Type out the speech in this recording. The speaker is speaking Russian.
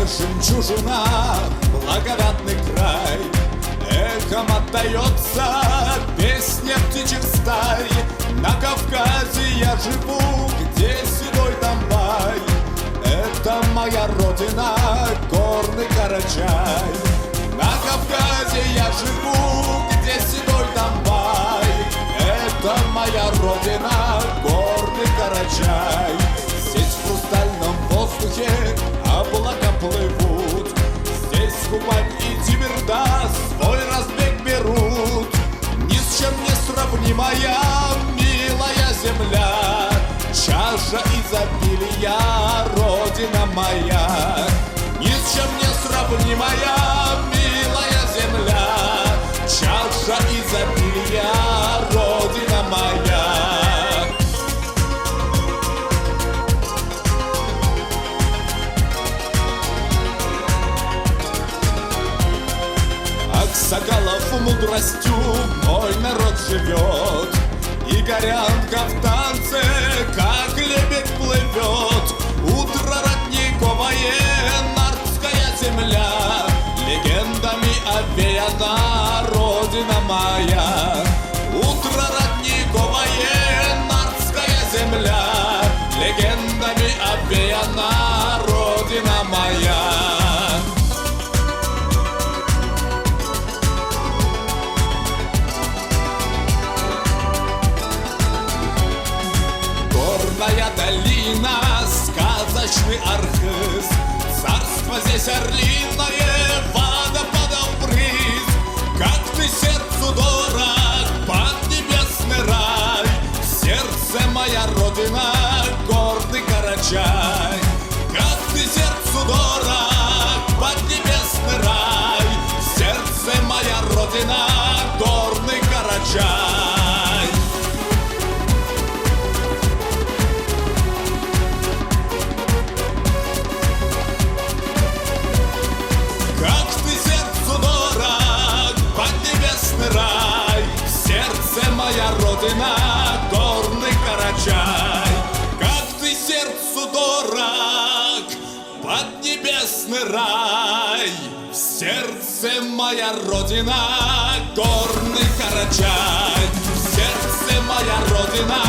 жемчужина, благодатный край. Эхом отдается песня птичьих стай. На Кавказе я живу, где седой Донбай. Это моя родина, горный Карачай. На Кавказе я живу, где седой Донбай. Это моя родина, горный Карачай. Здесь в хрустальном воздухе облака плывут. Здесь Кубань и Тимирда свой разбег берут. Ни с чем не сравнимая милая земля, чаша изобилия, родина моя. Ни с чем не сравнимая милая земля, чаша изобилия, родина моя. Аксагалов мудростью мой народ живет, и горянка в танце, как лебедь плывет. Утро родниковое, нардская земля, легендами овеяна родина моя. Утро родниковое, нардская земля, легендами овеяна родина моя. Горная долина, сказочный Архыз, царство здесь орлиное, водопадом брызг. Как ты сердцу дорог, поднебесный рай, в сердце моя родина, гордый Карачай. Как ты сердцу дорог, поднебесный рай, в сердце моя родина, горный Карачай. Моя родина, горный Карачай. Как ты сердцу дорог, поднебесный рай, в сердце моя родина, горный Карачай. В сердце моя родина,